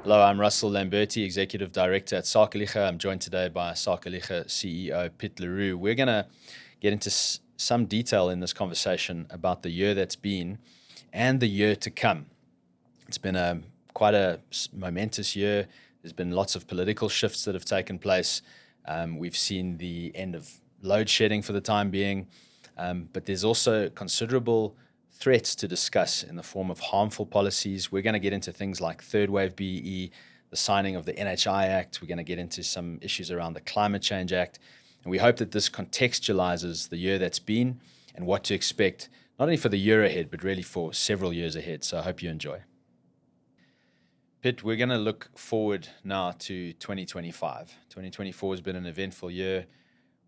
Hello, I'm Russell Lamberti, Executive Director at Sakeliga. I'm joined today by Sakeliga CEO Piet. We're going to get into some detail in this conversation about the year that's been and the year to come. It's been quite a momentous year. There's been lots of political shifts that have taken place. We've seen the end of load shedding for the time being, but there's also considerable threats to discuss in the form of harmful policies. We're going to get into things like third wave BEE, the signing of the NHI Act. We're going to get into some issues around the Climate Change Act. And we hope that this contextualizes the year that's been and what to expect, not only for the year ahead, but really for several years ahead. So I hope you enjoy. Piet, we're going to look forward now to 2025. 2024 has been an eventful year.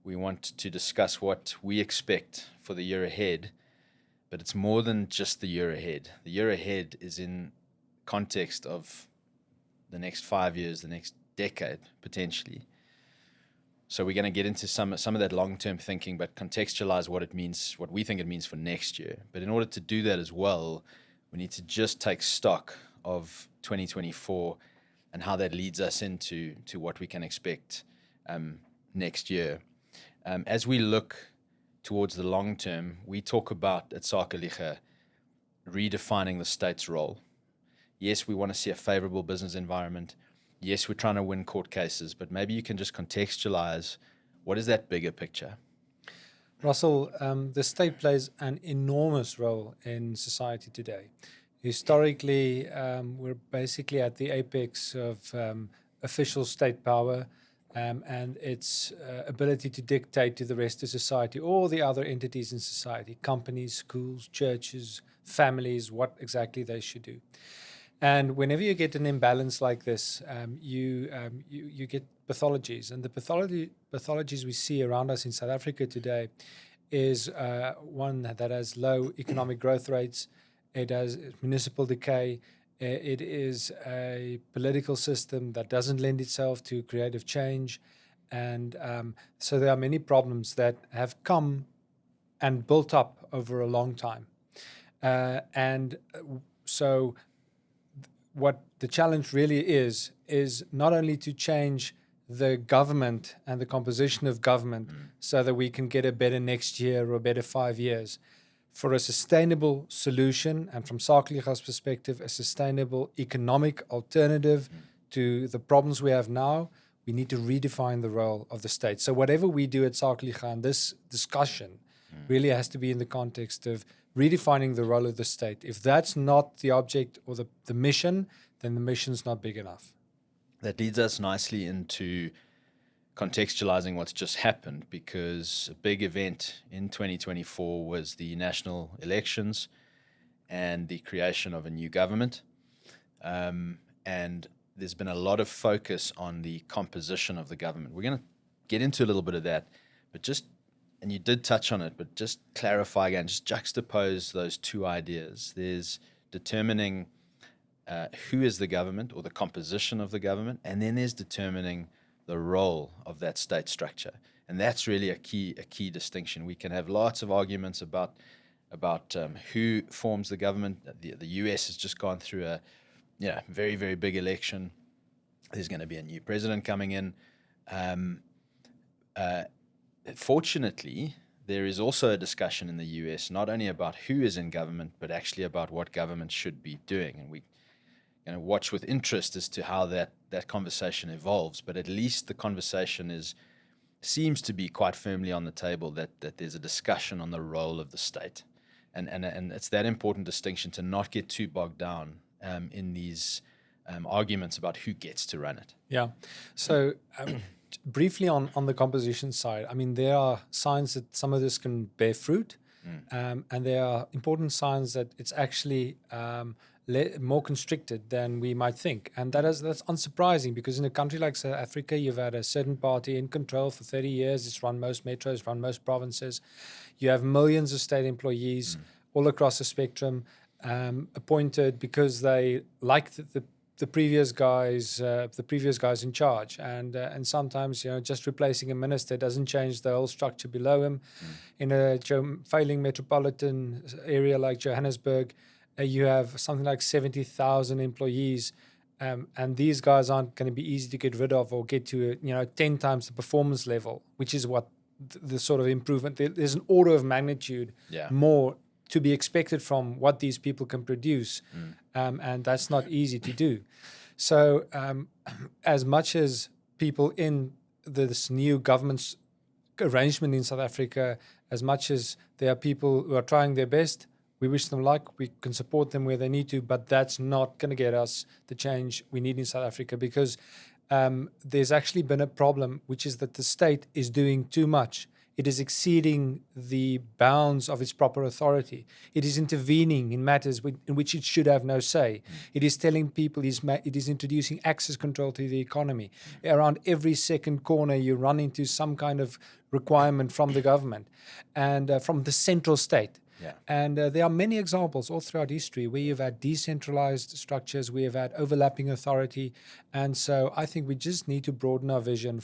We want to discuss what we expect for the year ahead. But it's more than just the year ahead. The year ahead is in context of the next 5 years, the next decade, potentially. So we're going to get into some of that long-term thinking, but contextualize what it means, what we think it means for next year. But in order to do that as well, we need to just take stock of 2024 and how that leads us into what we can expect next year. As we look towards the long term, we talk about at Sakeliga redefining the state's role. Yes, we want to see a favorable business environment. Yes, we're trying to win court cases, but maybe you can just contextualize what is that bigger picture? Russell, the state plays an enormous role in society today. Historically, we're basically at the apex of official state power. And its ability to dictate to the rest of society, all the other entities in society, companies, schools, churches, families, what exactly they should do. And whenever you get an imbalance like this, you get pathologies. And the pathologies we see around us in South Africa today is one that has low economic growth rates. It has municipal decay. It is a political system that doesn't lend itself to creative change. And so there are many problems that have come and built up over a long time. And so what the challenge really is not only to change the government and the composition of government so that we can get a better next year or a better 5 years, for a sustainable solution, and from Sakeliga's perspective, a sustainable economic alternative to the problems we have now, we need to redefine the role of the state. So whatever we do at Sakeliga in this discussion really has to be in the context of redefining the role of the state. If that's not the object or the mission, then the mission's not big enough. That leads us nicely into contextualizing what's just happened, because a big event in 2024 was the national elections and the creation of a new government. And there's been a lot of focus on the composition of the government. We're going to get into a little bit of that, but and you did touch on it, but just clarify again, just juxtapose those two ideas. There's determining who is the government or the composition of the government, and then there's determining the role of that state structure. And that's really a key distinction. We can have lots of arguments about who forms the government. The US has just gone through a very, very big election. There's going to be a new president coming in. Fortunately, there is also a discussion in the US not only about who is in government, but actually about what government should be doing. And we watch with interest as to how that conversation evolves, but at least the conversation seems to be quite firmly on the table that there's a discussion on the role of the state, and it's that important distinction to not get too bogged down in these arguments about who gets to run it. Yeah. So briefly on the composition side, I mean, there are signs that some of this can bear fruit, and there are important signs that it's actually more constricted than we might think. And that's unsurprising, because in a country like South Africa, you've had a certain party in control for 30 years. It's run most metros, run most provinces. You have millions of state employees all across the spectrum, appointed because they like the previous guys in charge, and sometimes just replacing a minister doesn't change the whole structure below him. In a failing metropolitan area like Johannesburg, you have something like 70,000 employees and these guys aren't going to be easy to get rid of or get to 10 times the performance level, which is what the sort of improvement. There's an order of magnitude more to be expected from what these people can produce, and that's not easy to do. So as much as people in this new government's arrangement in South Africa, as much as there are people who are trying their best, we wish them luck, we can support them where they need to, but that's not going to get us the change we need in South Africa, because there's actually been a problem, which is that the state is doing too much. It is exceeding the bounds of its proper authority. It is intervening in matters in which it should have no say. It is telling people, it is introducing access control to the economy. Around every second corner, you run into some kind of requirement from the government and from the central state. And there are many examples all throughout history where you've had decentralized structures, we have had overlapping authority, and so I think we just need to broaden our vision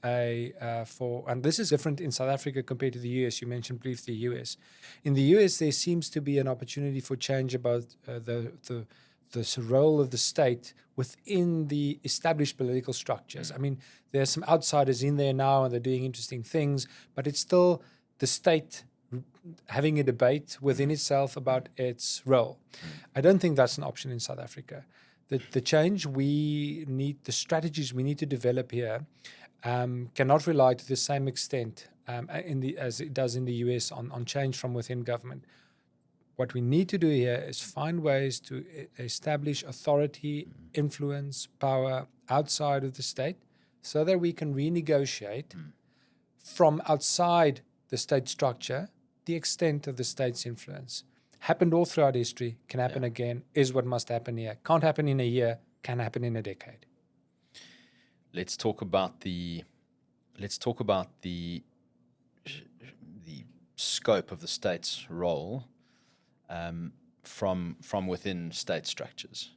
and this is different in South Africa compared to the US. You mentioned briefly the US. In the US, there seems to be an opportunity for change about the role of the state within the established political structures. I mean, there's some outsiders in there now, and they're doing interesting things, but it's still the state having a debate within itself about its role. I don't think that's an option in South Africa. The change we need, the strategies we need to develop here cannot rely to the same extent as it does in the US on change from within government. What we need to do here is find ways to establish authority, influence, power outside of the state so that we can renegotiate from outside the state structure the extent of the state's influence. Happened all throughout history, can happen again, is what must happen here. Can't happen in a year, can happen in a decade. Let's talk about the scope of the state's role from within state structures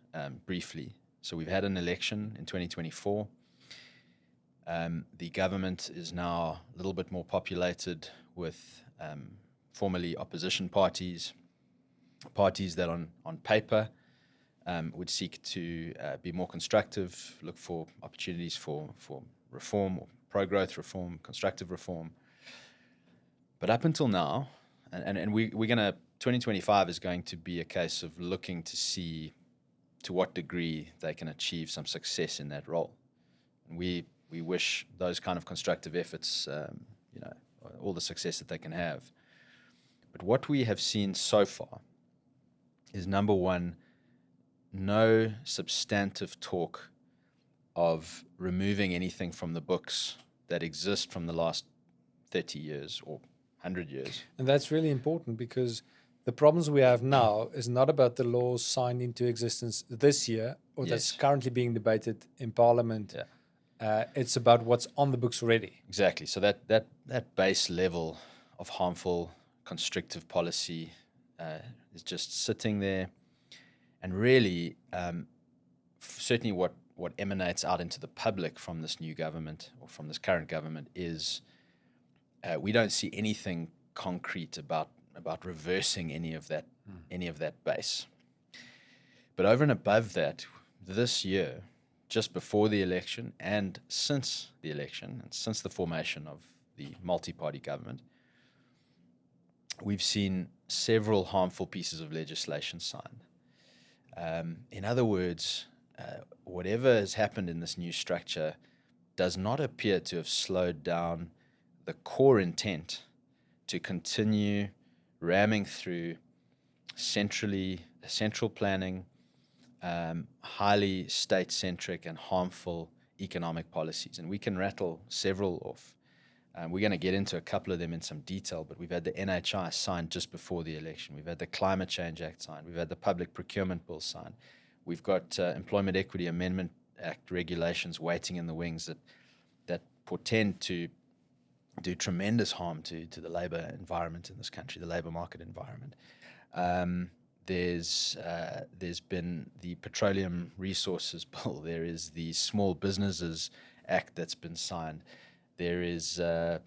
briefly. So we've had an election in 2024. The government is now a little bit more populated with formerly opposition parties that on paper would seek to be more constructive, look for opportunities for reform or pro-growth reform, constructive reform. But up until now, and we're going to, 2025 is going to be a case of looking to see to what degree they can achieve some success in that role. And we wish those kind of constructive efforts, all the success that they can have. But what we have seen so far is, number one, no substantive talk of removing anything from the books that exist from the last 30 years or 100 years. And that's really important, because the problems we have now is not about the laws signed into existence this year or that's currently being debated in Parliament. It's about what's on the books already. Exactly. So that base level of harmful constrictive policy is just sitting there, and really certainly what emanates out into the public from this new government or from this current government is we don't see anything concrete about reversing any of that base. But over and above that, this year, just before the election and since the election and since the formation of the multi-party government, we've seen several harmful pieces of legislation signed. In other words, whatever has happened in this new structure does not appear to have slowed down the core intent to continue ramming through central planning, highly state-centric and harmful economic policies. And we can rattle several off. We're going to get into a couple of them in some detail, but we've had the NHI signed just before the election. We've had the Climate Change Act signed. We've had the Public Procurement Bill signed. We've got Employment Equity Amendment Act regulations waiting in the wings that portend to do tremendous harm to the labor environment in this country, the labor market environment. There's been the Petroleum Resources Bill. There is the Small Businesses Act that's been signed. There is the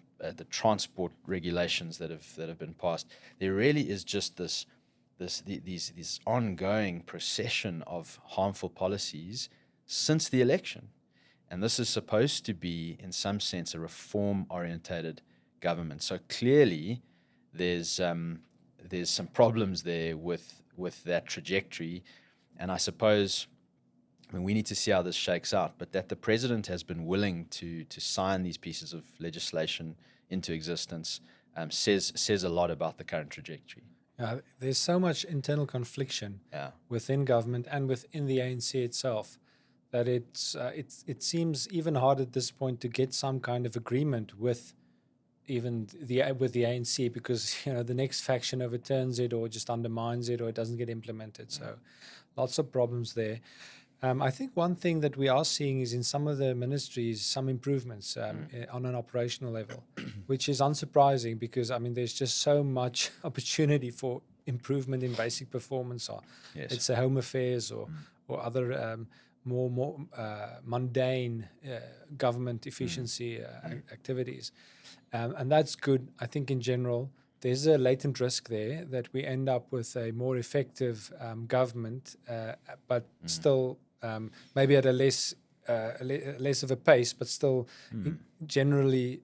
transport regulations that have been passed. There really is just this ongoing procession of harmful policies since the election. And this is supposed to be, in some sense, a reform-orientated government. So clearly, there's some problems there with that trajectory. And I suppose, I mean, we need to see how this shakes out, but that the president has been willing to sign these pieces of legislation into existence says a lot about the current trajectory. There's so much internal confliction within government and within the ANC itself that it seems even hard at this point to get some kind of agreement with the ANC, because the next faction overturns it or just undermines it, or it doesn't get implemented. So lots of problems there. I think one thing that we are seeing is in some of the ministries some improvements on an operational level, which is unsurprising because there's just so much opportunity for improvement in basic performance, or it's the home affairs or other more mundane government efficiency activities. And that's good. I think in general, there's a latent risk there that we end up with a more effective government, but still maybe at a less of a pace, but still generally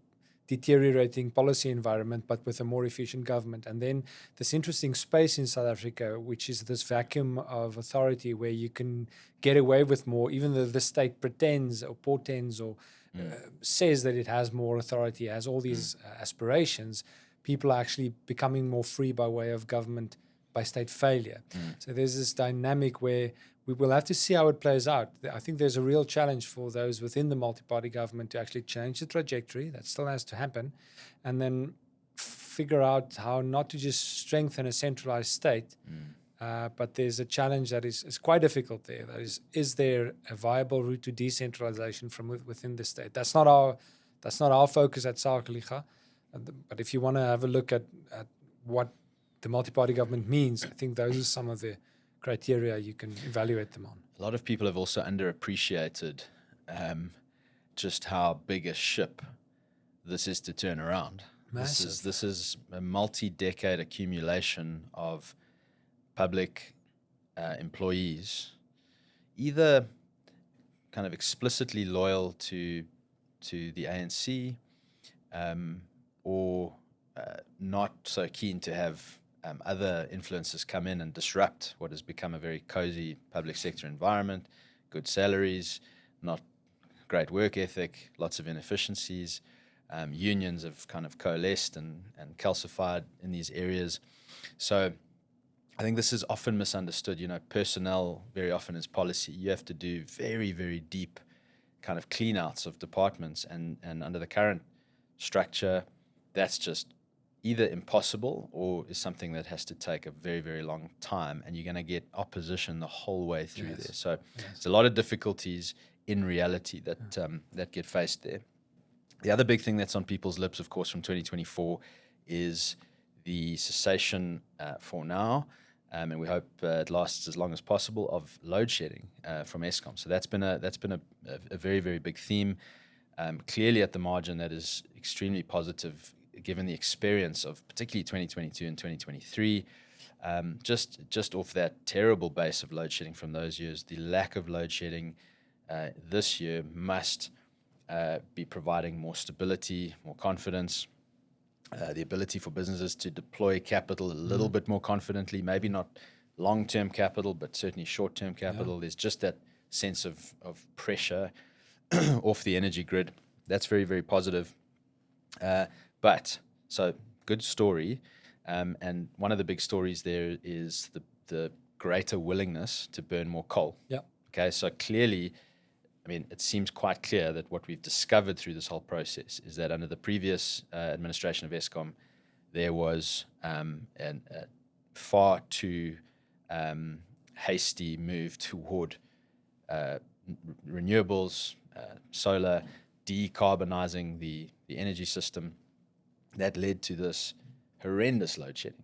deteriorating policy environment, but with a more efficient government. And then this interesting space in South Africa, which is this vacuum of authority where you can get away with more, even though the state pretends or portends or says that it has more authority, has all these aspirations. People are actually becoming more free by way of government by state failure. So there's this dynamic where we will have to see how it plays out. I think there's a real challenge for those within the multi-party government to actually change the trajectory. That still has to happen. And then figure out how not to just strengthen a centralized state, but there's a challenge that is quite difficult there. That is there a viable route to decentralization from within the state? That's not our focus at Sakeliga. But if you want to have a look at what the multi-party government means, I think those are some of the criteria you can evaluate them on. A lot of people have also underappreciated just how big a ship this is to turn around. Massive. This is a multi-decade accumulation of public employees, either kind of explicitly loyal to the ANC, or not so keen to have other influences come in and disrupt what has become a very cozy public sector environment, good salaries, not great work ethic, lots of inefficiencies. Unions have kind of coalesced and calcified in these areas. So I think this is often misunderstood. Personnel very often is policy. You have to do very, very deep kind of clean outs of departments, and under the current structure, that's just either impossible or is something that has to take a very, very long time, and you're going to get opposition the whole way through there. So there's a lot of difficulties in reality that get faced there. The other big thing that's on people's lips, of course, from 2024 is the cessation for now, and we hope it lasts as long as possible, of load shedding from Eskom. So that's been a very, very big theme. Clearly at the margin, that is extremely positive given the experience of particularly 2022 and 2023. Just off that terrible base of load shedding from those years, the lack of load shedding this year must be providing more stability, more confidence, the ability for businesses to deploy capital a little bit more confidently, maybe not long-term capital, but certainly short-term capital. There's just that sense of pressure off the energy grid. That's very, very positive. But so good story. And one of the big stories there is the greater willingness to burn more coal. Yeah. Okay. So clearly, it seems quite clear that what we've discovered through this whole process is that under the previous administration of Eskom, there was a far too hasty move toward renewables, solar, decarbonizing the energy system. That led to this horrendous load shedding.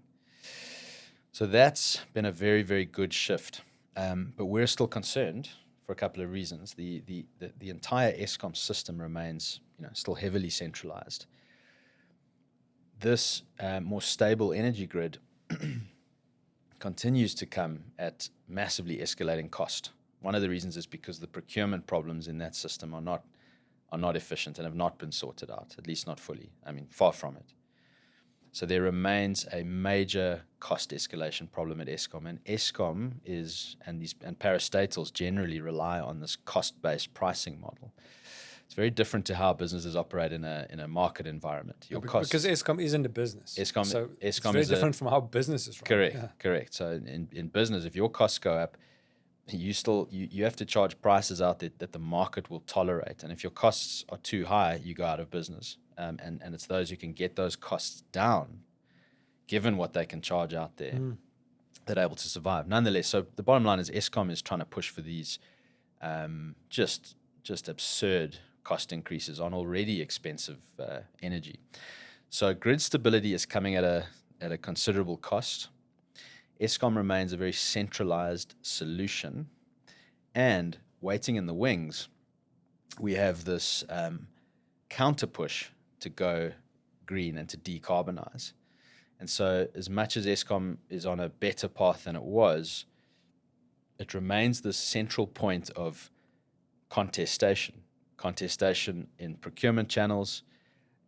So that's been a very, very good shift. But we're still concerned for a couple of reasons. The entire Eskom system remains still heavily centralized. This more stable energy grid continues to come at massively escalating cost. one of the reasons is because the procurement problems in that system are not efficient and have not been sorted out, at least not fully. I mean, far from it. So there remains a major cost escalation problem at Eskom, and Eskom and parastatals generally rely on this cost-based pricing model. It's very different to how businesses operate in a market environment. Your costs, because Eskom isn't a business. Eskom it's very different from how businesses run. Correct. So in business, if your costs go up, you have to charge prices out that the market will tolerate. And if your costs are too high, you go out of business. And it's those who can get those costs down, given what they can charge out there, that are able to survive. Nonetheless, so the bottom line is Eskom is trying to push for these just absurd cost increases on already expensive energy. So grid stability is coming at a considerable cost. Eskom remains a very centralized solution, and waiting in the wings, we have this counter push to go green and to decarbonize. And so as much as Eskom is on a better path than it was, it remains the central point of contestation in procurement channels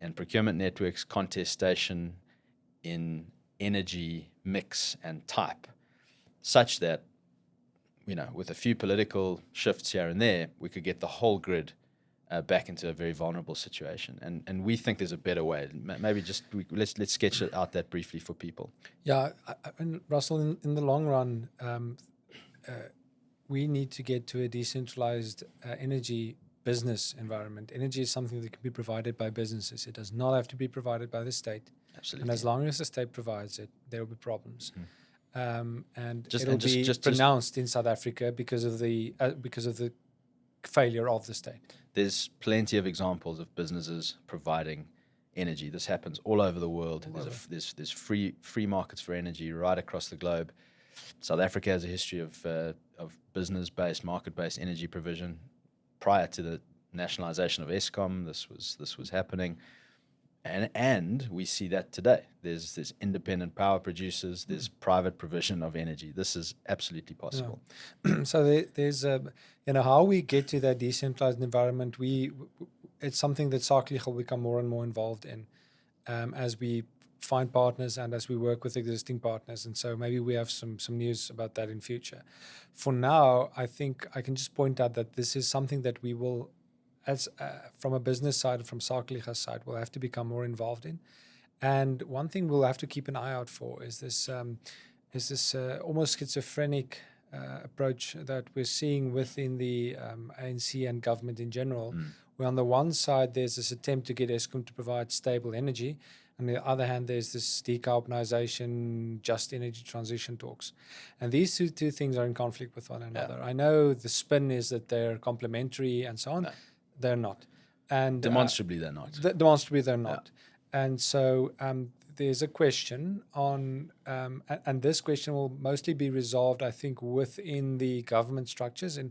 and procurement networks, contestation in energy mix and type, such that, with a few political shifts here and there, we could get the whole grid back into a very vulnerable situation. And we think there's a better way. Maybe let's sketch it out that briefly for people. Yeah, and Russell, in the long run, we need to get to a decentralized energy business environment. Energy is something that can be provided by businesses. It does not have to be provided by the state. Absolutely. And as long as the state provides it, there will be problems. And Just- it'll and just- be just- pronounced in South Africa because of the failure of the state. There's plenty of examples of businesses providing energy. This happens all over the world. There's free markets for energy right across the globe. South Africa has a history of business-based, market-based energy provision. Prior to the nationalization of Eskom, this was happening, and we see that today. There's independent power producers. There's private provision of energy. This is absolutely possible. Yeah. So there's how we get to that decentralized environment. It's something that Sakeliga will become more and more involved in as we find partners and as we work with existing partners. And so maybe we have some news about that in future. For now, I think I can just point out that this is something that we will, as from a business side, from Sakeliga's side, we'll have to become more involved in. And one thing we'll have to keep an eye out for is this almost schizophrenic approach that we're seeing within the ANC and government in general, where on the one side there's this attempt to get Eskom to provide stable energy, on the other hand there's this decarbonization, just energy transition talks. And these two things are in conflict with one another. I know the spin is that they're complementary and so on. No. They're not. And demonstrably they're not. Demonstrably they're not. Yeah. And so there's a question on, and this question will mostly be resolved, I think, within the government structures. And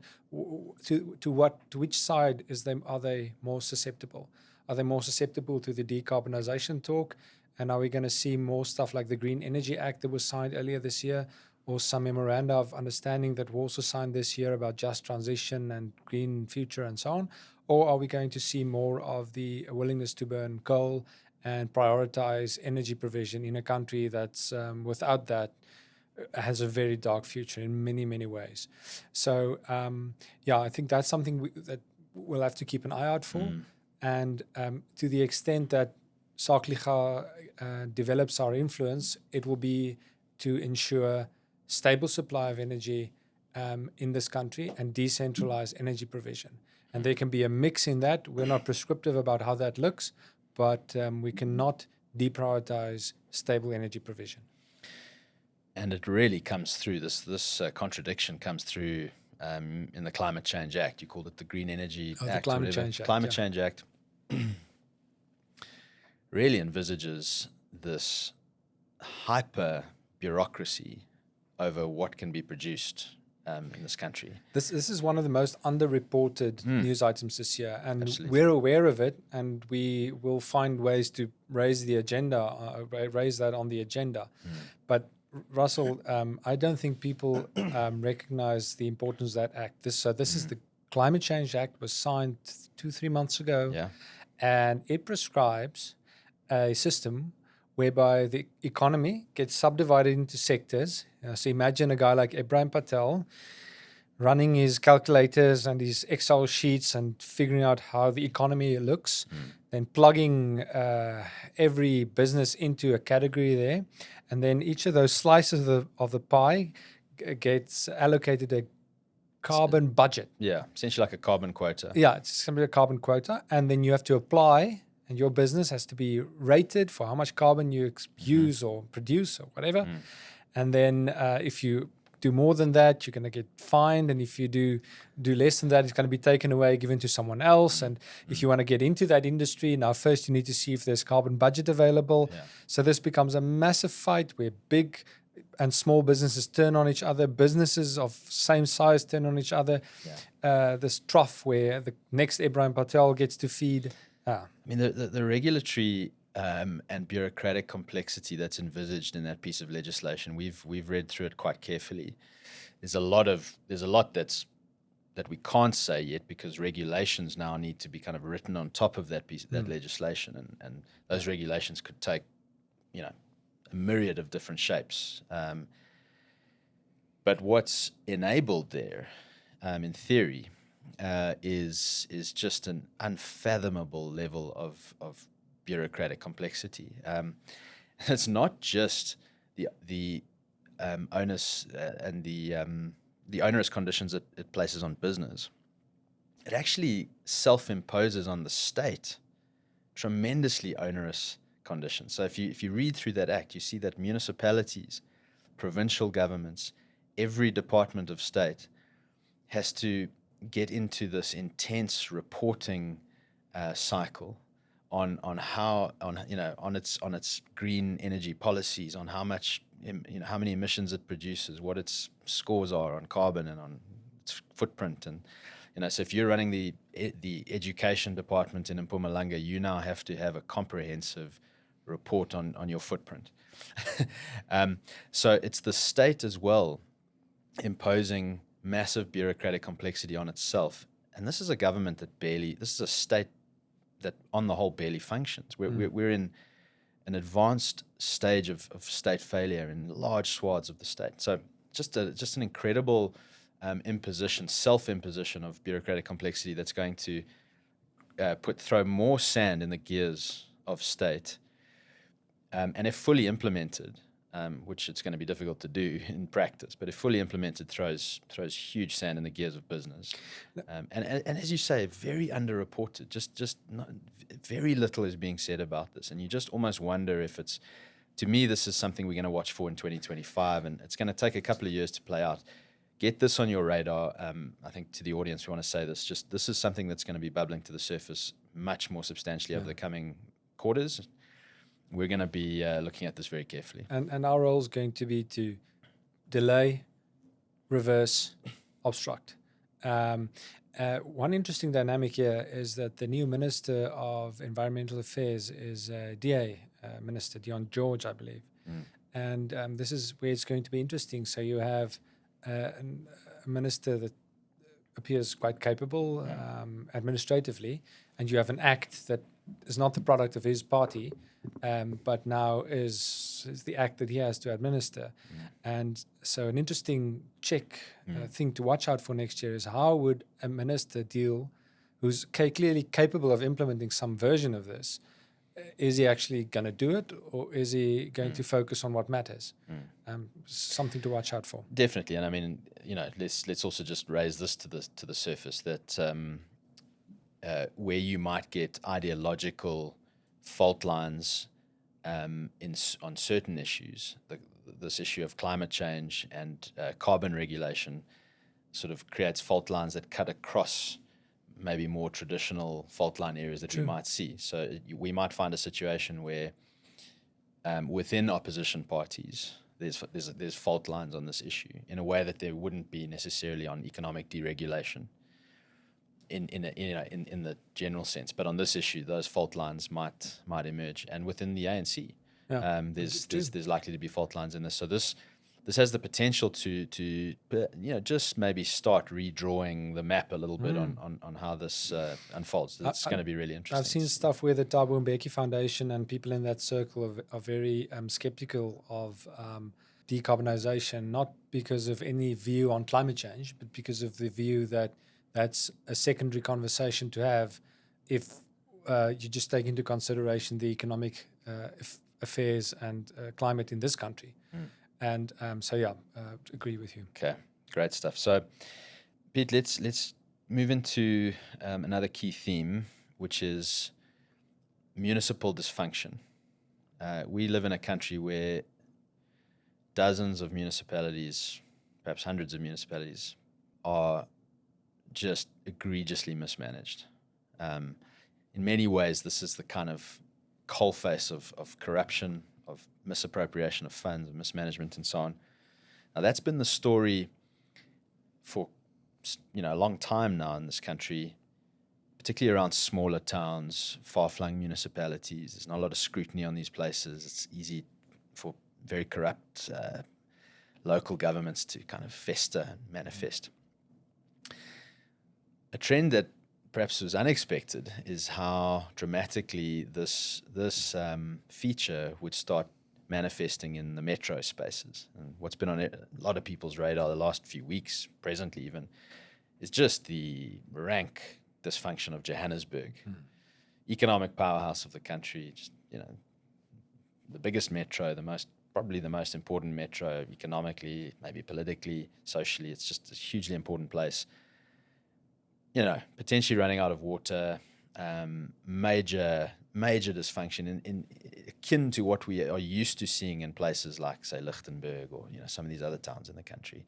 to which side are they more susceptible? Are they more susceptible to the decarbonization talk? And are we going to see more stuff like the Green Energy Act that was signed earlier this year, or some memoranda of understanding that were also signed this year about just transition and green future and so on? Or are we going to see more of the willingness to burn coal and prioritize energy provision in a country that's without that has a very dark future in many, many ways? So, I think that's something that we'll have to keep an eye out for. And to the extent that Sakeliga develops our influence, it will be to ensure stable supply of energy in this country and decentralized energy provision. And there can be a mix in that. We're not prescriptive about how that looks, but we cannot deprioritize stable energy provision. And it really comes through, this contradiction comes through in the Climate Change Act. You called it the Green Energy Act. The Climate Change Act. Climate Change Act really envisages this hyper bureaucracy over what can be produced in this country. This is one of the most underreported news items this year, and Absolutely. we're aware of it, and we will find ways to raise the agenda, raise that on the agenda. But Russell, I don't think people recognize the importance of that act. This is the Climate Change Act, was signed 2-3 months ago, Yeah. and it prescribes a system whereby the economy gets subdivided into sectors. So imagine a guy like Ibrahim Patel running his calculators and his Excel sheets and figuring out how the economy looks, then plugging every business into a category there, and then each of those slices of the pie gets allocated a carbon budget. Yeah, essentially like a carbon quota. Yeah, it's simply a carbon quota, and then you have to apply, and your business has to be rated for how much carbon you use or produce or whatever. And then if you do more than that, you're going to get fined, and if you do less than that, it's going to be taken away, given to someone else. And if you want to get into that industry, now first you need to see if there's carbon budget available. Yeah. So this becomes a massive fight where big and small businesses turn on each other, businesses of same size turn on each other. This trough where the next Ibrahim Patel gets to feed. I mean, the regulatory and bureaucratic complexity that's envisaged in that piece of legislation, we've read through it quite carefully. There's a lot that we can't say yet, because regulations now need to be kind of written on top of that piece of that legislation, and those regulations could take, a myriad of different shapes. But what's enabled there, in theory, is just an unfathomable level of bureaucratic complexity. It's not just the onus and the onerous conditions it places on business. It actually self-imposes on the state tremendously onerous conditions. So if you read through that act, you see that municipalities, provincial governments, every department of state has to get into this intense reporting cycle on its green energy policies, on how much how many emissions it produces, what its scores are on carbon and on its footprint. And so if you're running the education department in Mpumalanga, you now have to have a comprehensive report on your footprint. So it's the state as well imposing massive bureaucratic complexity on itself. And this is a government this is a state that on the whole barely functions. We're in an advanced stage of state failure in large swaths of the state. So just an incredible self-imposition of bureaucratic complexity that's going to throw more sand in the gears of state. And if fully implemented, which it's going to be difficult to do in practice, but if fully implemented, throws huge sand in the gears of business. And as you say, very underreported. Just not, very little is being said about this, and you just almost wonder if it's. To me, this is something we're going to watch for in 2025, and it's going to take a couple of years to play out. Get this on your radar. I think to the audience, we want to say this. This is something that's going to be bubbling to the surface much more substantially over the coming quarters. We're going to be looking at this very carefully. And our role is going to be to delay, reverse, obstruct. One interesting dynamic here is that the new Minister of Environmental Affairs is DA Minister Dion George, I believe. And this is where it's going to be interesting. So you have a minister that appears quite capable administratively, and you have an act that is not the product of his party, but now is the act that he has to administer. And so an interesting thing to watch out for next year is how would a minister deal who's clearly capable of implementing some version of this. Is he actually going to do it, or is he going to focus on what matters? Something to watch out for. Definitely, and I mean, let's also just raise this to the surface that where you might get ideological fault lines on certain issues, this issue of climate change and carbon regulation sort of creates fault lines that cut across maybe more traditional fault line areas that we might see. So we might find a situation where within opposition parties there's fault lines on this issue in a way that there wouldn't be necessarily on economic deregulation in the general sense. But on this issue, those fault lines might emerge, and within the ANC. Yeah. There's likely to be fault lines in this. So this has the potential to just maybe start redrawing the map a little bit on how this unfolds. It's going to be really interesting. I've seen stuff where the Thabo Mbeki Foundation and people in that circle are very skeptical of decarbonization, not because of any view on climate change, but because of the view that that's a secondary conversation to have if you just take into consideration the economic affairs and climate in this country. And agree with you. Okay, great stuff. So, Piet, let's move into another key theme, which is municipal dysfunction. We live in a country where dozens of municipalities, perhaps hundreds of municipalities, are just egregiously mismanaged. In many ways, this is the kind of coalface of corruption, of misappropriation of funds, of mismanagement, and so on. Now, that's been the story for a long time now in this country, particularly around smaller towns, far-flung municipalities. There's not a lot of scrutiny on these places. It's easy for very corrupt local governments to kind of fester and manifest. A trend that perhaps was unexpected is how dramatically this feature would start manifesting in the metro spaces. And what's been on a lot of people's radar the last few weeks, presently even, is just the rank dysfunction of Johannesburg, economic powerhouse of the country. Just, the biggest metro, probably the most important metro economically, maybe politically, socially. It's just a hugely important place. Potentially running out of water, major dysfunction in akin to what we are used to seeing in places like, say, Lichtenburg or some of these other towns in the country.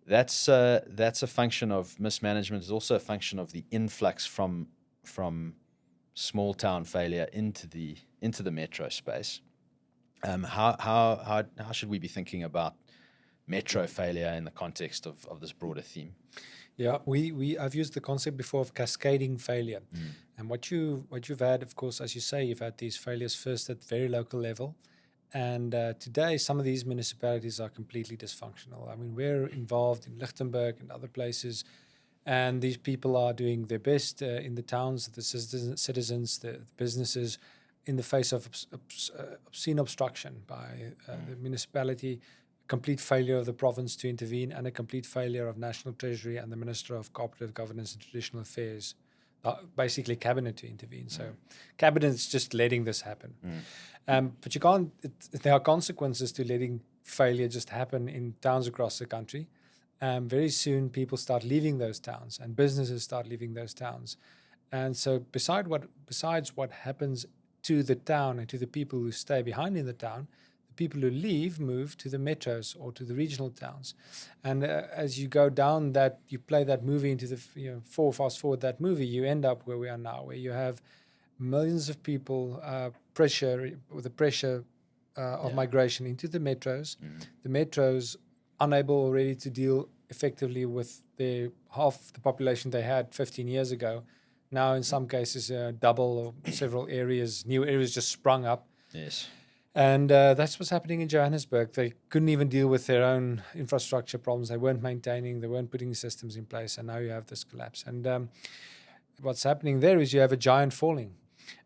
That's a function of mismanagement. It's also a function of the influx from small town failure into the metro space. How should we be thinking about metro failure in the context of this broader theme? Yeah, I've used the concept before of cascading failure. And what you've had, of course, as you say, you've had these failures first at very local level. And today, some of these municipalities are completely dysfunctional. I mean, we're involved in Lichtenburg and other places, and these people are doing their best in the towns, the citizens, the businesses, in the face of obscene obstruction by the municipality, complete failure of the province to intervene, and a complete failure of National Treasury and the Minister of Cooperative Governance and Traditional Affairs, basically Cabinet, to intervene. So Cabinet's just letting this happen. But you can't, there are consequences to letting failure just happen in towns across the country. Very soon people start leaving those towns and businesses start leaving those towns. And so besides what happens to the town and to the people who stay behind in the town, the people who leave move to the metros or to the regional towns. And as you go down that, you play that movie into the, fast forward that movie, you end up where we are now, where you have millions of people, the pressure of migration into the metros. The metros unable already to deal effectively with half the population they had 15 years ago. Now, in some cases, double or several areas, new areas just sprung up. Yes. And that's what's happening in Johannesburg. They couldn't even deal with their own infrastructure problems. They weren't maintaining, they weren't putting systems in place, and now you have this collapse. And what's happening there is you have a giant falling,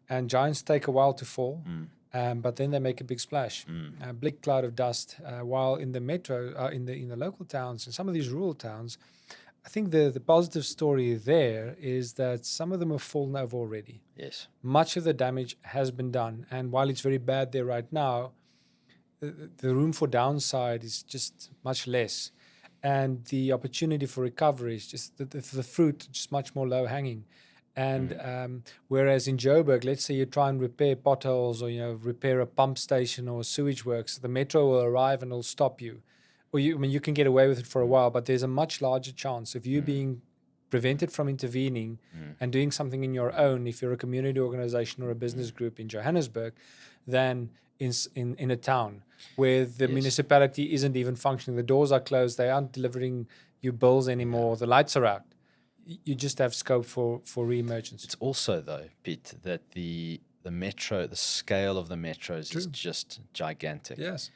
and giants take a while to fall, but then they make a big splash, a big cloud of dust. While in the metro, in the local towns, in some of these rural towns, I think the positive story there is that some of them have fallen over already. Yes. Much of the damage has been done. And while it's very bad there right now, the room for downside is just much less. And the opportunity for recovery is just the fruit, just much more low hanging. And whereas in Joburg, let's say you try and repair potholes or repair a pump station or sewage works, the metro will arrive and it'll stop you. Or you can get away with it for a while, but there's a much larger chance of you being prevented from intervening and doing something in your own, if you're a community organization or a business group in Johannesburg, than in a town where the municipality isn't even functioning. The doors are closed. They aren't delivering you bills anymore. The lights are out. You just have scope for re-emergence. It's also, though, Piet, that the the scale of the metros is True. just gigantic. Yes.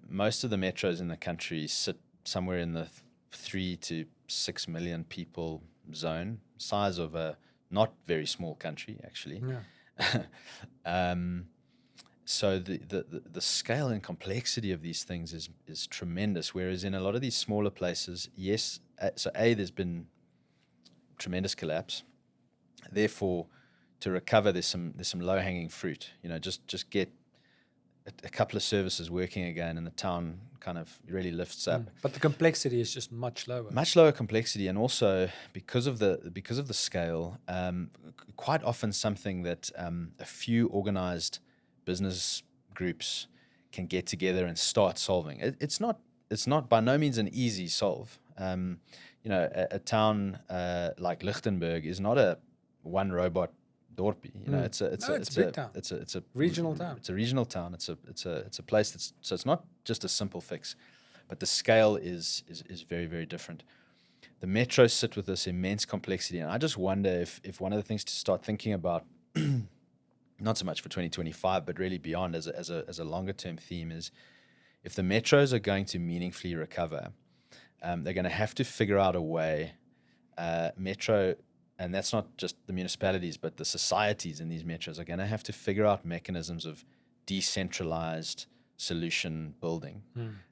Most of the metros in the country sit somewhere in the 3 to 6 million people zone, size of a not very small country, actually. Yeah. So the scale and complexity of these things is tremendous. Whereas in a lot of these smaller places, yes, there's been tremendous collapse. Therefore, to recover, there's some low hanging fruit. Just get a couple of services working again, and the town kind of really lifts up. But the complexity is just much lower. Much lower complexity, and also because of the scale, quite often something that a few organized business groups can get together and start solving. It's not by no means an easy solve. A town like Lichtenburg is not a one robot dorpie. It's a big town. It's a regional town. It's a regional town. It's a place it's not just a simple fix, but the scale is very, very different. The metros sit with this immense complexity, and I just wonder if one of the things to start thinking about, not so much for 2025, but really beyond as a longer term theme, is if the metros are going to meaningfully recover, they're going to have to figure out a way, metro, and that's not just the municipalities, but the societies in these metros are going to have to figure out mechanisms of decentralized solution building.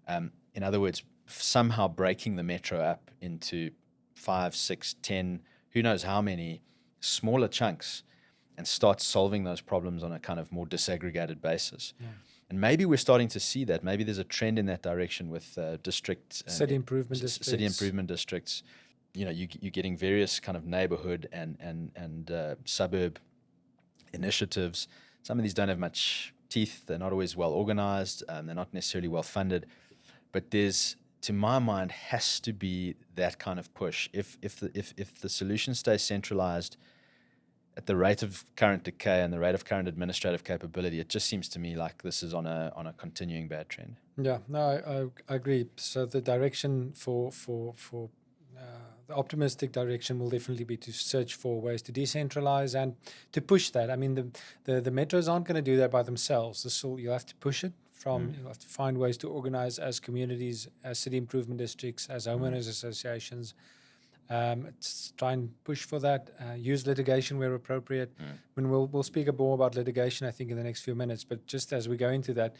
In other words, somehow breaking the metro up into 5, 6, 10, who knows how many smaller chunks, and start solving those problems on a kind of more disaggregated basis. Yeah. And maybe we're starting to see that. Maybe there's a trend in that direction with city improvement districts. City improvement districts. You're getting various kind of neighborhood and suburb initiatives. Some of these don't have much teeth. They're not always well organized. They're not necessarily well funded. But there's, to my mind, has to be that kind of push. If the solution stays centralized at the rate of current decay and the rate of current administrative capability, it just seems to me like this is on a continuing bad trend. Yeah, no, I agree. So the direction for the optimistic direction will definitely be to search for ways to decentralize and to push that. I mean, the metros aren't going to do that by themselves. You'll have to push it from. You'll have to find ways to organize as communities, as city improvement districts, as homeowners associations. Try and push for that. Use litigation where appropriate. I mean, we'll speak more about litigation, I think, in the next few minutes. But just as we go into that,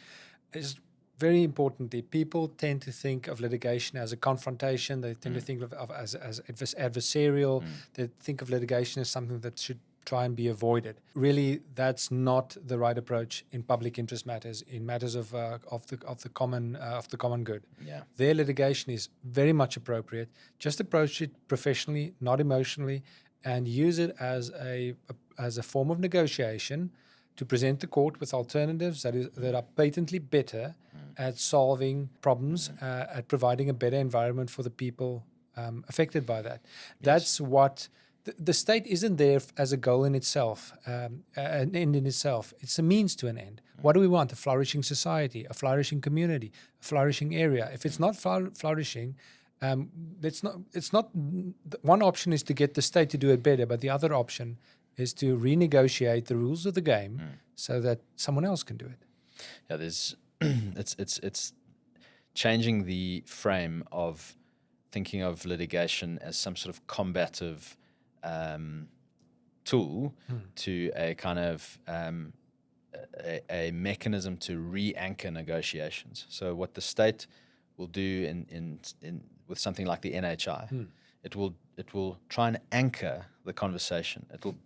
it's very importantly, people tend to think of litigation as a confrontation. They tend to think of as adversarial. They think of litigation as something that should try and be avoided. Really, that's not the right approach in public interest matters, in matters of the common good. Yeah. Their litigation is very much appropriate. Just approach it professionally, not emotionally, and use it as a form of negotiation to present the court with alternatives that are patently better at solving problems, at providing a better environment for the people affected by that. Yes. That's what the state isn't there as a goal in itself, an end in itself. It's a means to an end. What do we want? A flourishing society, a flourishing community, a flourishing area. If it's not flourishing, it's not. One option is to get the state to do it better, but the other option is to renegotiate the rules of the game so that someone else can do it. Yeah, there's it's changing the frame of thinking of litigation as some sort of combative tool to a kind of a mechanism to re-anchor negotiations. So what the state will do in with something like the NHI, it will try and anchor the conversation. It will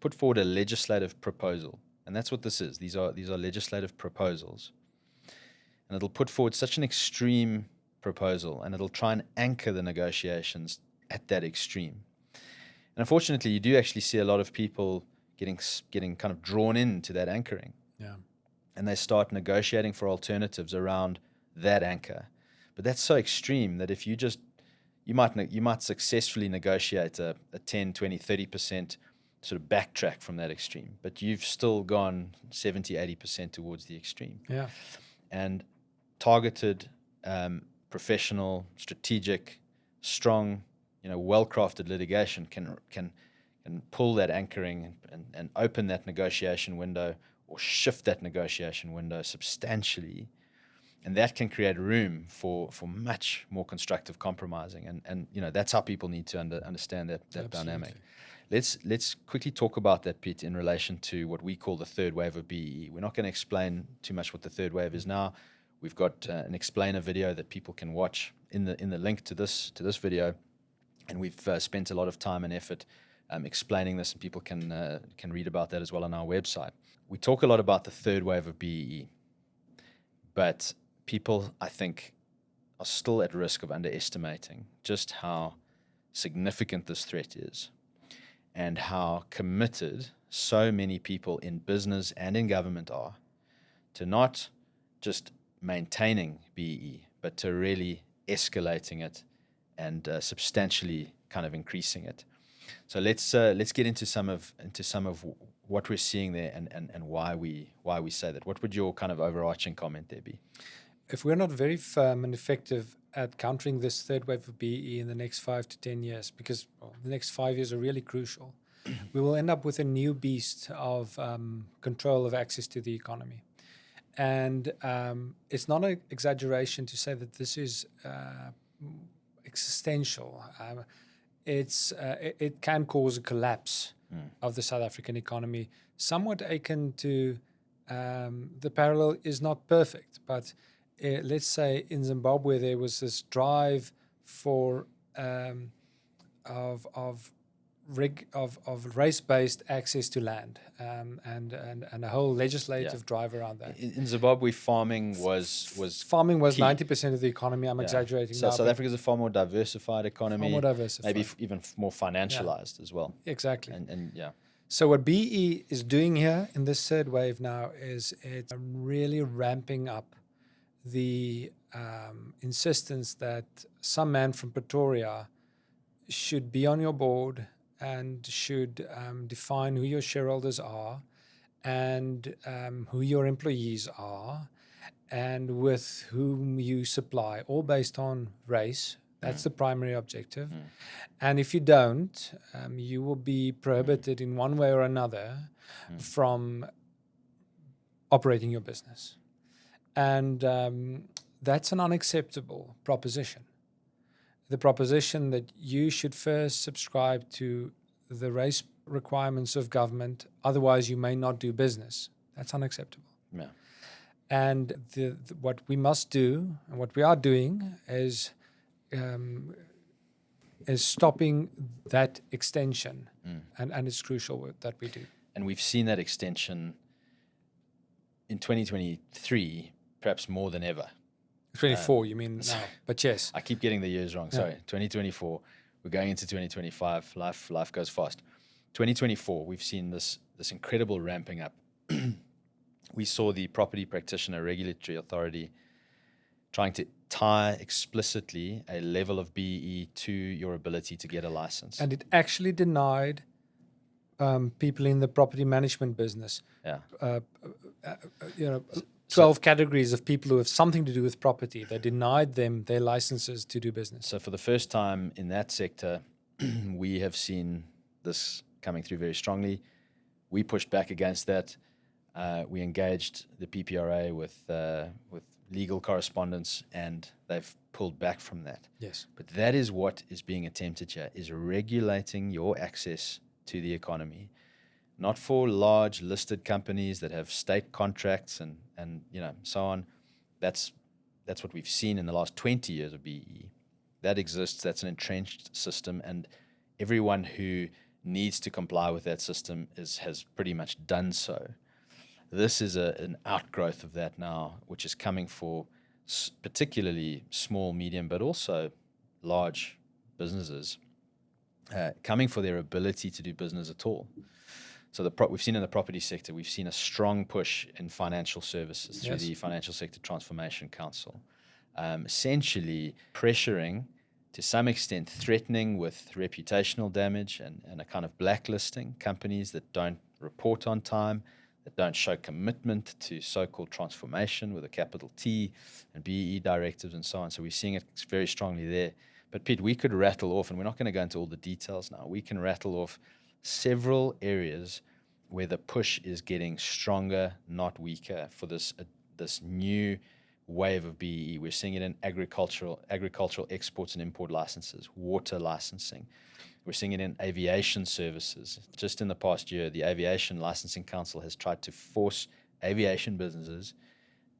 put forward a legislative proposal, and that's what this is. These are legislative proposals, and it'll put forward such an extreme proposal, and it'll try and anchor the negotiations at that extreme. And unfortunately, you do actually see a lot of people getting kind of drawn into that anchoring. Yeah. And they start negotiating for alternatives around that anchor. But that's so extreme that if you might successfully negotiate a 10, 20, 30% sort of backtrack from that extreme, but you've still gone 70, 80% towards the extreme. Yeah. And targeted, professional, strategic, strong, well-crafted litigation can can pull that anchoring and open that negotiation window or shift that negotiation window substantially, and that can create room for much more constructive compromising. And that's how people need to understand that dynamic. Let's quickly talk about that, Piet, in relation to what we call the third wave of BEE. We're not going to explain too much what the third wave is now. We've got an explainer video that people can watch in the link to this video, and we've spent a lot of time and effort explaining this, and people can read about that as well on our website. We talk a lot about the third wave of BEE, but people, I think, are still at risk of underestimating just how significant this threat is and how committed so many people in business and in government are to not just maintaining BEE, but to really escalating it and substantially kind of increasing it. So let's get into some of what we're seeing there and why we say that. What would your kind of overarching comment there be? If we're not very firm and effective at countering this third wave of BEE in the next 5 to 10 years, because the next 5 years are really crucial, we will end up with a new beast of control of access to the economy. And it's not an exaggeration to say that this is existential. It can cause a collapse of the South African economy, somewhat akin to the parallel is not perfect, but let's say in Zimbabwe there was this drive for of race-based access to land, and a whole legislative drive around that. In Zimbabwe, farming was 90% of the economy. I'm exaggerating so now. South Africa is a far more diversified economy, far more diversified. maybe even more financialized as well. Exactly. And So what BE is doing here in this third wave now is it's really ramping up the insistence that some man from Pretoria should be on your board and should define who your shareholders are and who your employees are and with whom you supply, all based on race. That's the primary objective. And if you don't, you will be prohibited in one way or another from operating your business. And that's an unacceptable proposition. The proposition that you should first subscribe to the race requirements of government, otherwise you may not do business. That's unacceptable. Yeah. And what we must do, and what we are doing, is stopping that extension, and it's crucial that we do. And we've seen that extension in 2023, perhaps more than ever. 24, you mean now? But yes, I keep getting the years wrong. Sorry, 2024. We're going into 2025. Life goes fast. 2024, we've seen this incredible ramping up. We saw the Property Practitioner Regulatory Authority trying to tie explicitly a level of BEE to your ability to get a license. And it actually denied people in the property management business, 12 categories of people who have something to do with property. They denied them their licenses to do business. So for the first time in that sector, we have seen this coming through very strongly. We pushed back against that. We engaged the PPRA with legal correspondence, and they've pulled back from that. Yes. But that is what is being attempted here, is regulating your access to the economy, not for large listed companies that have state contracts and so on. That's what we've seen in the last 20 years of BEE. That exists. That's an entrenched system, and everyone who needs to comply with that system has pretty much done so. This is an outgrowth of that now, which is coming for particularly small, medium, but also large businesses, coming for their ability to do business at all. So we've seen in the property sector, we've seen a strong push in financial services through the Financial Sector Transformation Council, essentially pressuring, to some extent, threatening with reputational damage and a kind of blacklisting companies that don't report on time, that don't show commitment to so-called transformation with a capital T and BEE directives and so on. So we're seeing it very strongly there. But Piet, we could rattle off, and we're not going to go into all the details now, we can rattle off several areas where the push is getting stronger, not weaker, for this new wave of BEE. We're seeing it in agricultural exports and import licenses, water licensing. We're seeing it in aviation services. Just in the past year, the Aviation Licensing Council has tried to force aviation businesses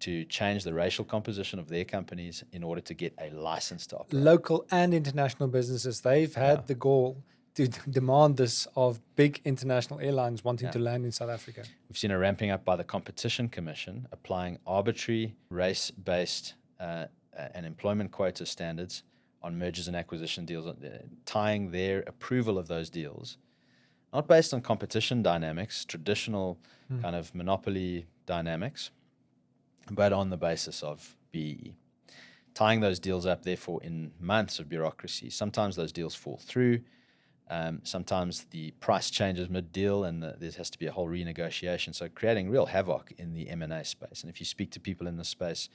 to change the racial composition of their companies in order to get a license to operate. Local and international businesses, they've had the goal to demand this of big international airlines wanting to land in South Africa. We've seen a ramping up by the Competition Commission, applying arbitrary race-based and employment quota standards on mergers and acquisition deals, tying their approval of those deals, not based on competition dynamics, traditional kind of monopoly dynamics, but on the basis of BEE. Tying those deals up, therefore, in months of bureaucracy. Sometimes those deals fall through. Sometimes the price changes mid-deal and there has to be a whole renegotiation. So creating real havoc in the M&A space. And if you speak to people in this space,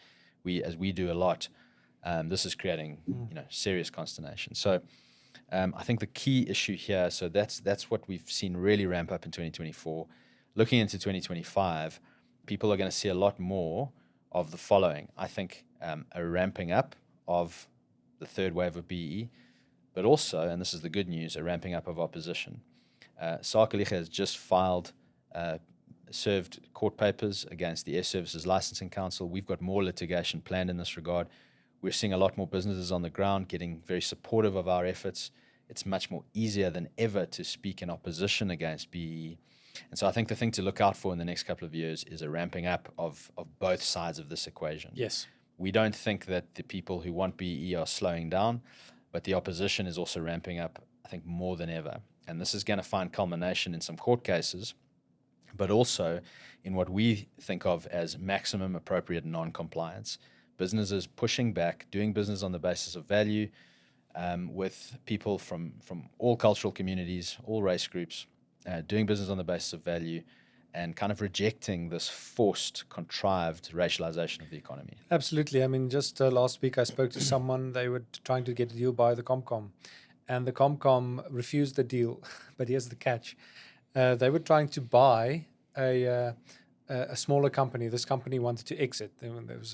as we do a lot, this is creating serious consternation. So I think the key issue here, so that's what we've seen really ramp up in 2024. Looking into 2025, people are going to see a lot more of the following. I think a ramping up of the third wave of BEE, but also, and this is the good news, a ramping up of opposition. Sakeliga has just served court papers against the Air Services Licensing Council. We've got more litigation planned in this regard. We're seeing a lot more businesses on the ground getting very supportive of our efforts. It's much more easier than ever to speak in opposition against BEE. And so I think the thing to look out for in the next couple of years is a ramping up of both sides of this equation. Yes. We don't think that the people who want BEE are slowing down, but the opposition is also ramping up, I think, more than ever. And this is going to find culmination in some court cases, but also in what we think of as maximum appropriate non-compliance. Businesses pushing back, doing business on the basis of value with people from all cultural communities, all race groups, doing business on the basis of value, and kind of rejecting this forced, contrived racialization of the economy. Absolutely. I mean, just last week I spoke to someone, they were trying to get a deal by the Comcom, and the Comcom refused the deal. But here's the catch. They were trying to buy a smaller company. This company wanted to exit,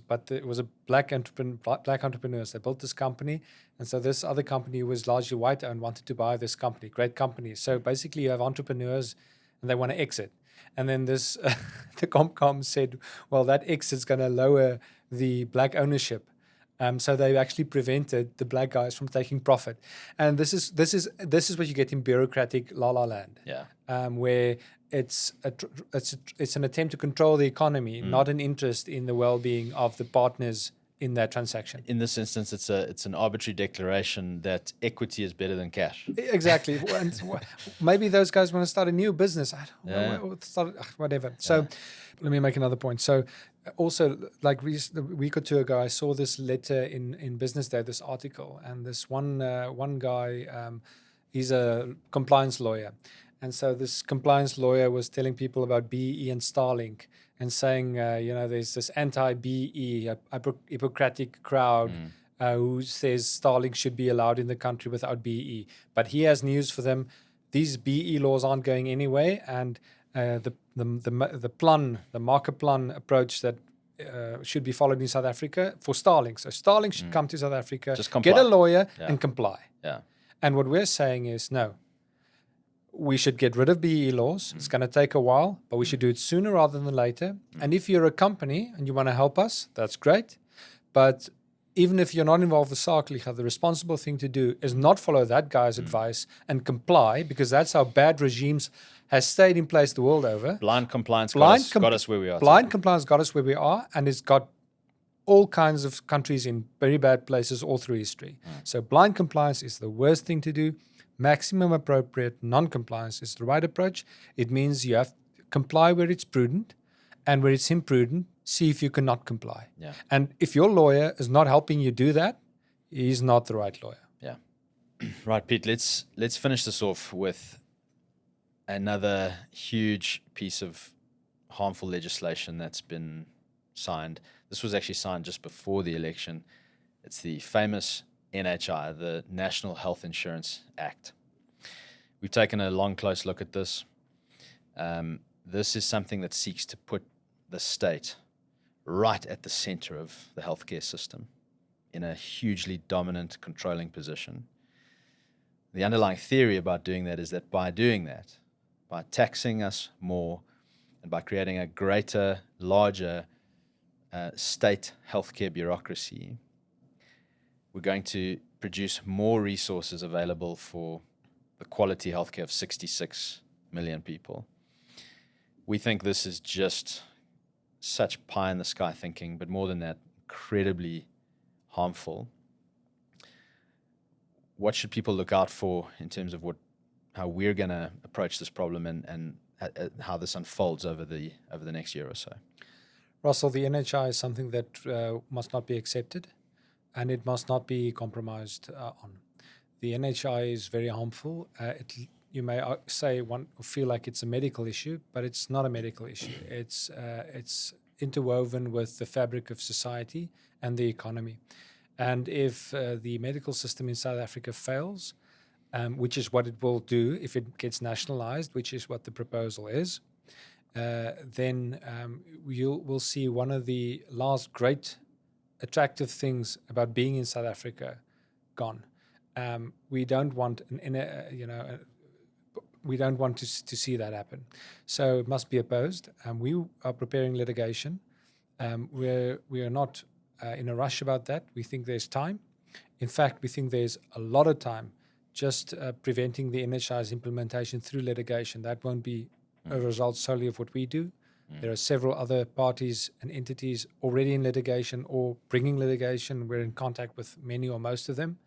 but it was a black entrepreneurs. They built this company, and so this other company was largely white-owned, wanted to buy this company, great company. So basically you have entrepreneurs, and they want to exit. And then this, the Comcom said, well, that exit's going to lower the black ownership. So they actually prevented the black guys from taking profit. And this is what you get in bureaucratic la-la land, where it's an attempt to control the economy, not an interest in the well-being of the partners in that transaction. In this instance, it's an arbitrary declaration that equity is better than cash. Exactly. And maybe those guys want to start a new business. I don't know, whatever. So let me make another point. So also, like a week or two ago, I saw this letter in Business Day, this article, and this one guy, he's a compliance lawyer. And so this compliance lawyer was telling people about BEE and Starlink and saying, there's this anti-BEE, Hippocratic crowd who says Starlink should be allowed in the country without BEE. But he has news for them. These BEE laws aren't going anywhere, and the market plan approach that should be followed in South Africa for Starlink. So Starlink should come to South Africa, get a lawyer, and comply. Yeah. And what we're saying is, no, we should get rid of BEE laws. It's going to take a while, but we should do it sooner rather than later. And if you're a company and you want to help us, that's great. But even if you're not involved with Sakeliga, the responsible thing to do is not follow that guy's advice and comply, because that's how bad regimes has stayed in place the world over. Blind compliance got us where we are. Blind compliance got us where we are, and it's got all kinds of countries in very bad places all through history. So blind compliance is the worst thing to do. Maximum appropriate non-compliance is the right approach. It means you have to comply where it's prudent, and where it's imprudent, see if you cannot comply. Yeah. And if your lawyer is not helping you do that, he's not the right lawyer. Yeah. Right, Piet, let's finish this off with another huge piece of harmful legislation that's been signed. This was actually signed just before the election. It's the famous NHI, the National Health Insurance Act. We've taken a long, close look at this. This is something that seeks to put the state right at the center of the healthcare system in a hugely dominant, controlling position. The underlying theory about doing that is that by doing that, by taxing us more and by creating a greater, larger state healthcare bureaucracy, we're going to produce more resources available for the quality healthcare of 66 million people. We think this is just such pie in the sky thinking, but more than that, incredibly harmful. What should people look out for in terms of how we're going to approach this problem and how this unfolds over the next year or so? Russell, the NHI is something that must not be accepted, and it must not be compromised on. The NHI is very harmful. You may feel like it's a medical issue, but it's not a medical issue. It's interwoven with the fabric of society and the economy. And if the medical system in South Africa fails, which is what it will do if it gets nationalized, which is what the proposal is, then we'll see one of the last great attractive things about being in South Africa gone. We don't want we don't want to see that happen. So it must be opposed. We are preparing litigation. We are not in a rush about that. We think there's time. In fact, we think there's a lot of time just preventing the NHI's implementation through litigation. That won't be a result solely of what we do. There are several other parties and entities already in litigation or bringing litigation. We're in contact with many or most of them.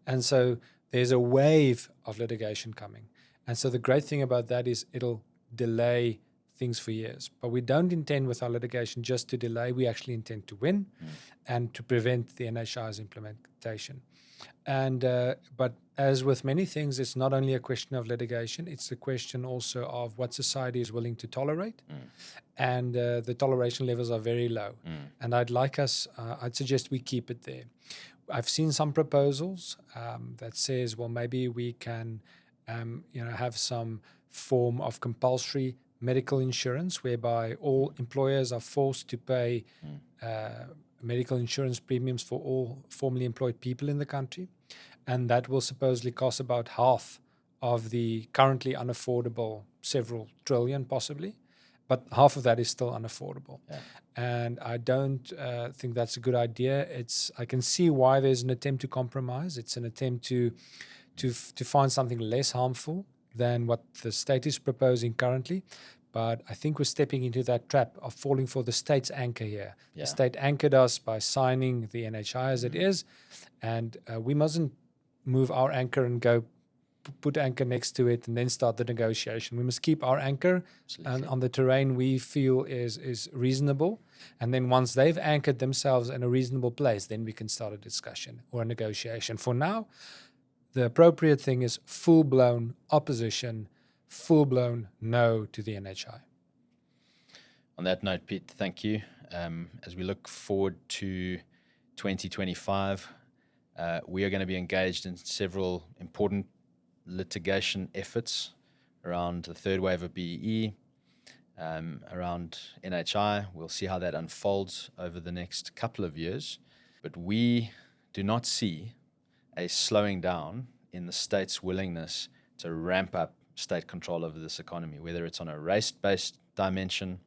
And so there's a wave of litigation coming. And so the great thing about that is it'll delay things for years. But we don't intend with our litigation just to delay. We actually intend to win and to prevent the NHI's implementation. And but as with many things, it's not only a question of litigation, it's a question also of what society is willing to tolerate. And the toleration levels are very low. And I'd suggest we keep it there. I've seen some proposals that says, well, maybe we can have some form of compulsory medical insurance whereby all employers are forced to pay medical insurance premiums for all formerly employed people in the country. And that will supposedly cost about half of the currently unaffordable several trillion possibly. But half of that is still unaffordable. Yeah. And I don't think that's a good idea. I can see why there's an attempt to compromise. It's an attempt to find something less harmful than what the state is proposing currently. But I think we're stepping into that trap of falling for the state's anchor here. Yeah. The state anchored us by signing the NHI as it is. And we mustn't move our anchor and go put anchor next to it and then start the negotiation. We must keep our anchor on the terrain we feel is reasonable. And then once they've anchored themselves in a reasonable place, then we can start a discussion or a negotiation. For now, the appropriate thing is full-blown opposition, full-blown no to the NHI. On that note, Piet, thank you. As we look forward to 2025, we are going to be engaged in several important litigation efforts around the third wave of BEE, around NHI. We'll see how that unfolds over the next couple of years. But we do not see a slowing down in the state's willingness to ramp up state control over this economy, whether it's on a race-based dimension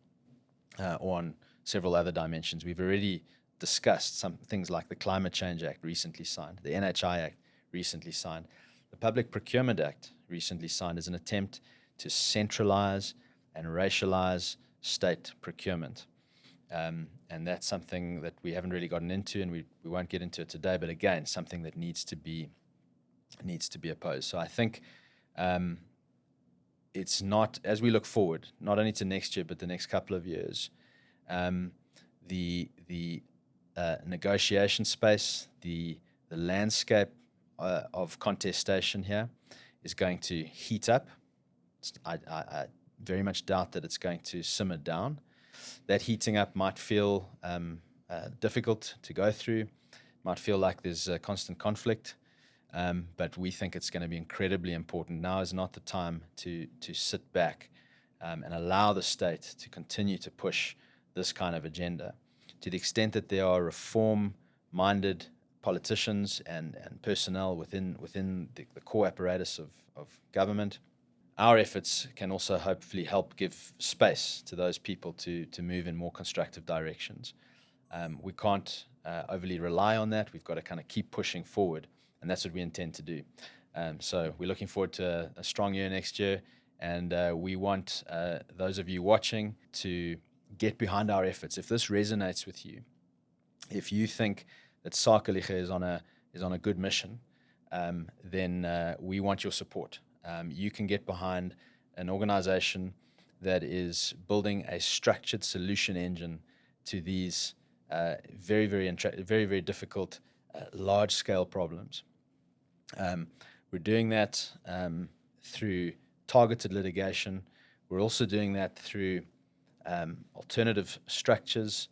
or on several other dimensions. We've already discussed some things like the Climate Change Act recently signed, the NHI Act recently signed. The Public Procurement Act recently signed as an attempt to centralize and racialize state procurement. And that's something that we haven't really gotten into, and we won't get into it today, but again, something that needs to be opposed. So I think it's not, as we look forward, not only to next year, but the next couple of years, the negotiation space, the landscape of contestation here is going to heat up. I very much doubt that it's going to simmer down. That heating up might feel difficult to go through, might feel like there's a constant conflict, But we think it's going to be incredibly important. Now is not the time to sit back and allow the state to continue to push this kind of agenda. To the extent that there are reform-minded politicians and personnel within the core apparatus of government, our efforts can also hopefully help give space to those people to move in more constructive directions. We can't overly rely on that. We've got to kind of keep pushing forward, and that's what we intend to do. So we're looking forward to a strong year next year, and we want those of you watching to get behind our efforts. If this resonates with you, if you think that Sakeliga is on a good mission, then we want your support. You can get behind an organization that is building a structured solution engine to these very, very difficult, large-scale problems. We're doing that through targeted litigation. We're also doing that through alternative structures,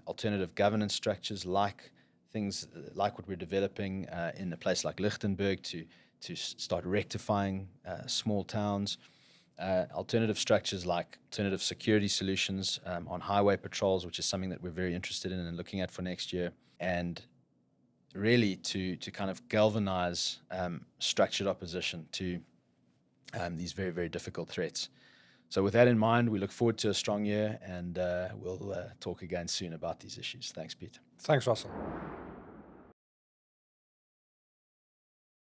alternative governance structures, like things like what we're developing in a place like Lichtenburg to start rectifying small towns. Alternative structures like alternative security solutions on highway patrols, which is something that we're very interested in and looking at for next year, and really to kind of galvanize structured opposition to these very, very difficult threats. So with that in mind, we look forward to a strong year, and we'll talk again soon about these issues. Thanks, Piet. Thanks, Russell.